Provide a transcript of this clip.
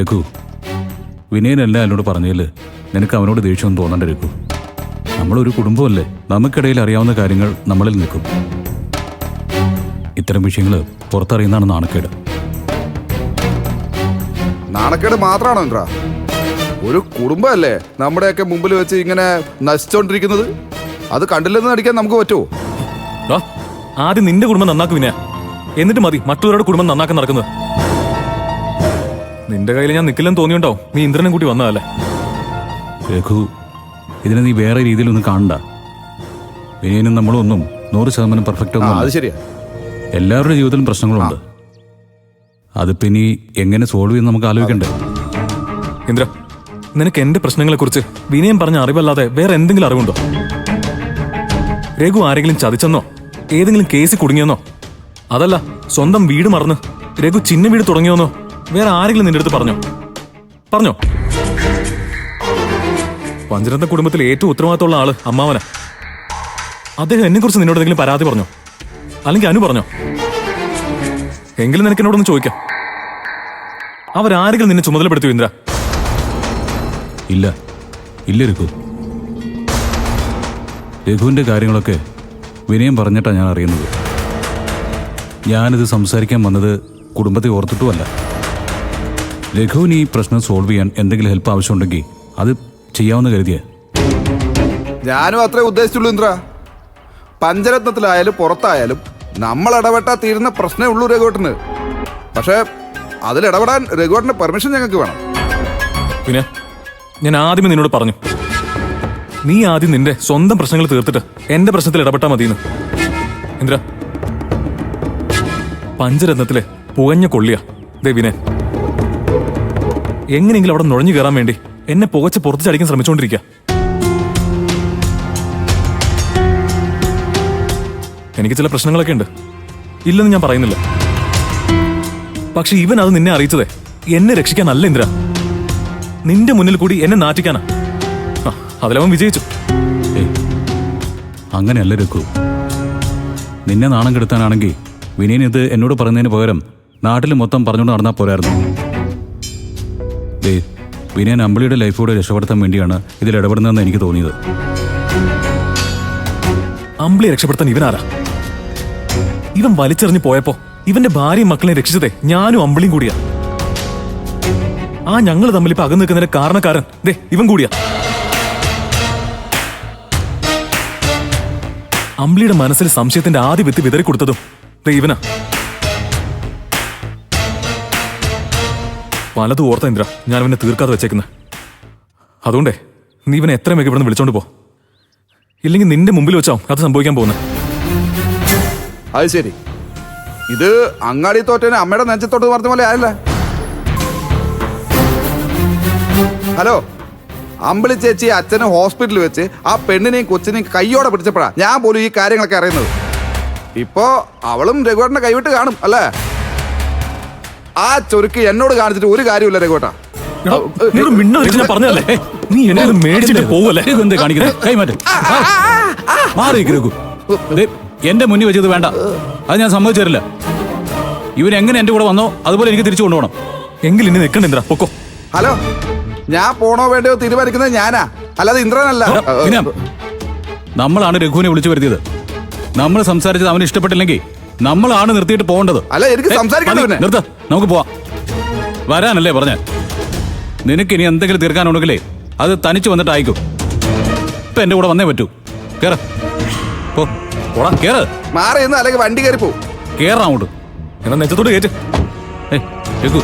രഘു, വിനയനല്ല എന്നോട് പറഞ്ഞതിൽ നിനക്ക് അവനോട് ദേഷ്യമൊന്നും തോന്നണ്ട രഘു. നമ്മളൊരു കുടുംബമല്ലേ, നമുക്കിടയിൽ അറിയാവുന്ന കാര്യങ്ങൾ നമ്മളിൽ നിൽക്കും. ഇത്തരം വിഷയങ്ങൾ പുറത്തറിയുന്നതാണ് നാണക്കേട്. നാണക്കേട് മാത്രമാണോ ഇന്ദ്ര? ഒരു കുടുംബമല്ലേ നമ്മുടെയൊക്കെ മുമ്പിൽ വെച്ച് ഇങ്ങനെ നശിച്ചോണ്ടിരിക്കുന്നത്? അത് കണ്ടില്ലെന്ന് നടിക്കാൻ നമുക്ക് പറ്റുമോ? ആദ്യം നിന്റെ കുടുംബം നന്നാക്കും വിനയ, എന്നിട്ട് മതി മറ്റുള്ളവരുടെ കുടുംബം നന്നാക്കാൻ നടക്കുന്നത്. നിന്റെ കയ്യിൽ ഞാൻ നിൽക്കില്ലെന്ന് തോന്നിയുണ്ടാവും നീ ഇന്ദ്രനെ കൂട്ടി വന്നതല്ലേ. രഘു, ഇതിനെ നീ വേറെ രീതിയിലൊന്നും കാണണ്ട. വിനയനും നമ്മളും ഒന്നും 100% പെർഫെക്റ്റ് ഒന്നും. അത് ശരിയാ, എല്ലാവരുടെ ജീവിതത്തിലും പ്രശ്നങ്ങളുണ്ട്. അതിപ്പോ ഇനി എങ്ങനെ സോൾവ് ചെയ്യുന്ന നമുക്ക് ആലോചിക്കണ്ടേ. ഇന്ദ്ര, നിനക്ക് എന്റെ പ്രശ്നങ്ങളെ കുറിച്ച് വിനയം പറഞ്ഞ അറിവല്ലാതെ വേറെ എന്തെങ്കിലും അറിവുണ്ടോ? രഘു ആരെങ്കിലും ചതിച്ചെന്നോ, ഏതെങ്കിലും കേസിൽ കുടുങ്ങിയെന്നോ, അതല്ല സ്വന്തം വീട് മറന്ന് രഘു ചിന്ന വീട് തുടങ്ങിയോന്നോ വേറെ ആരെങ്കിലും നിന്റെ അടുത്ത് പറഞ്ഞോ? പഞ്ചരത്ന കുടുംബത്തിൽ ഏറ്റവും ഉത്തരവാദിത്തമുള്ള ആള് അമ്മാവന. അദ്ദേഹം എന്നെ കുറിച്ച് നിന്നോട് എന്തെങ്കിലും പരാതി പറഞ്ഞോ? അല്ലെങ്കിൽ അനു പറഞ്ഞോ? എങ്കിലും നിനക്ക് എന്നോടൊന്ന് ചോദിക്കാം, അവരാരെങ്കിലും നിന്നെ ചുമതലപ്പെടുത്തിയോ ഇന്ദ്ര? ഇല്ല രഘു. രഘുവിന്റെ കാര്യങ്ങളൊക്കെ വിനയം പറഞ്ഞിട്ടാണ് ഞാൻ അറിയുന്നത്. ഞാനിത് സംസാരിക്കാൻ വന്നത് കുടുംബത്തെ ഓർത്തിട്ടുമല്ല. രഘുവിന് ഈ പ്രശ്നം സോൾവ് ചെയ്യാൻ എന്തെങ്കിലും ഹെൽപ്പ് ആവശ്യമുണ്ടെങ്കിൽ അത് ചെയ്യാവുന്ന കരുതിയ. ഞാനും അത്രേ ഉദ്ദേശിച്ചുള്ളൂ ഇന്ദ്ര. പഞ്ചരത്നത്തിലായാലും പുറത്തായാലും നമ്മൾ ഇടപെട്ടാൽ തീരുന്ന പ്രശ്നമേ ഉള്ളൂ രഘുവേട്ടന്. പക്ഷെ അതിലിടപെടാൻ രഘുവേട്ടന്റെ പെർമിഷൻ ഞങ്ങൾക്ക് വേണം. പിന്നെ ഞാൻ ആദ്യമേ നിന്നോട് പറഞ്ഞു, നീ ആദ്യം നിന്റെ സ്വന്തം പ്രശ്നങ്ങൾ തീർത്തിട്ട് എന്റെ പ്രശ്നത്തിൽ ഇടപെട്ടാൽ മതിയെന്ന്. ഇന്ദ്ര, പഞ്ചരത്നത്തിലെ പുകഞ്ഞ കൊള്ളിയ ദേവിനെ എങ്ങനെയെങ്കിലും അവിടെ നുഴഞ്ഞു കയറാൻ വേണ്ടി എന്നെ പുകച്ച് പുറത്ത് ചടിക്കാൻ ശ്രമിച്ചുകൊണ്ടിരിക്കുക. എനിക്ക് ചില പ്രശ്നങ്ങളൊക്കെ ഉണ്ട്, ഇല്ലെന്ന് ഞാൻ പറയുന്നില്ല. പക്ഷെ ഇവൻ അത് നിന്നെ അറിയിച്ചതേ എന്നെ രക്ഷിക്കാനല്ല ഇന്ദ്ര, നിന്റെ മുന്നിൽ കൂടി എന്നെ നാറ്റിക്കാനാ. അതിലവൻ വിജയിച്ചു. അങ്ങനെയല്ല രഘു. നിന്നെ നാണം കെടുത്താനാണെങ്കിൽ വിനയൻ ഇത് എന്നോട് പറയുന്നതിന് പകരം നാട്ടിൽ മൊത്തം പറഞ്ഞുകൊണ്ട് നടന്നാൽ പോരായിരുന്നു. വിനയൻ അമ്പിളിയുടെ ലൈഫോടെ രക്ഷപ്പെടുത്താൻ വേണ്ടിയാണ് ഇതിൽ ഇടപെടുന്നതെന്ന് എനിക്ക് തോന്നിയത്. അമ്പിളിയെ രക്ഷപ്പെടുത്താൻ ഇവനാരാ? ഇവൻ വലിച്ചെറിഞ്ഞു പോയപ്പോ ഇവന്റെ ഭാര്യയും മക്കളെ രക്ഷിച്ചതേ ഞാനും അമ്പിളിയും കൂടിയാ. ആ ഞങ്ങൾ തമ്മിൽ ഇപ്പൊ അകന്നു നിൽക്കുന്നതിന്റെ കാരണക്കാരൻ ദേ ഇവൻ കൂടിയാ. അമ്പിളിയുടെ മനസ്സിൽ സംശയത്തിന്റെ ആദ്യ വിത്ത് വിതറി കൊടുത്തതും ദേ ഇവനാ. പലതും ഓർത്ത ഇന്ദ്ര ഞാൻ അവനെ തീർക്കാതെ വെച്ചേക്കുന്നത്. അതുകൊണ്ടേ നീ ഇവനെ എത്ര വേഗം ഇവിടുന്ന് വിളിച്ചോണ്ട് പോ, ഇല്ലെങ്കിൽ നിന്റെ മുമ്പിൽ വെച്ചാവും അത് സംഭവിക്കാൻ പോകുന്നത്. അത് ശരി, ഇത് അങ്ങാടി തോറ്റേനെ അമ്മയുടെ നെഞ്ചത്തോട്ട് പറഞ്ഞ പോലെ ആയല്ല. ഹലോ, അമ്പിളി ചേച്ചി അച്ഛനെ ഹോസ്പിറ്റലിൽ വെച്ച് ആ പെണ്ണിനെയും കൊച്ചിനെയും കയ്യോടെ പിടിച്ചപ്പോഴാ ഞാൻ പോലും ഈ കാര്യങ്ങളൊക്കെ അറിയുന്നത്. ഇപ്പോ അവളും രഘുവേട്ടനെ കൈവിട്ട് കാണും അല്ലേ? ആ ചൊരുക്ക് എന്നോട് കാണിച്ചിട്ട് ഒരു കാര്യമില്ല രഘുവേട്ടാ. പറഞ്ഞല്ലേ നീ എന്നെ മേടിച്ചിട്ട് പോവല്ലേ? എന്റെ മുന്നിൽ വെച്ചത് വേണ്ട, അത് ഞാൻ സമ്മതിച്ചു തരില്ല. ഇവൻ എങ്ങനെ എന്റെ കൂടെ വന്നോ അതുപോലെ എനിക്ക് തിരിച്ചു കൊണ്ടുപോകണം. എങ്കിൽ ഇനി നിൽക്കണ്ട ഇന്ദ്ര, പൊക്കോ. ഹലോ, ഞാൻ പോണോ വേണ്ടയോ തീരുമാനിക്കുന്നത് ഞാനാ, അല്ലാതെ ഇന്ദ്രനല്ല. നമ്മളാണ് രഘുവിനെ വിളിച്ചു വരുത്തിയത്. നമ്മൾ സംസാരിച്ചത് അവന് ഇഷ്ടപ്പെട്ടില്ലെങ്കിൽ നമ്മളാണ് നിർത്തിയിട്ട് പോകേണ്ടത്. അല്ല, എനിക്ക് സംസാരിക്കാൻ നിർത്ത, നമുക്ക് പോവാം. വരാനല്ലേ പറഞ്ഞ? നിനക്ക് ഇനി എന്തെങ്കിലും തീർക്കാനുണ്ടെങ്കിലേ അത് തനിച്ച് വന്നിട്ട് അയക്കും. ഇപ്പൊ എന്റെ കൂടെ വന്നേ പറ്റൂ. കേറ, കേറ്. മാറി അല്ലെങ്കിൽ വണ്ടി കയറി പോ. കേറാ അങ്ങോട്ട്. എന്നാ നെച്ചത്തോട്ട് കയറ്റ്. രഘു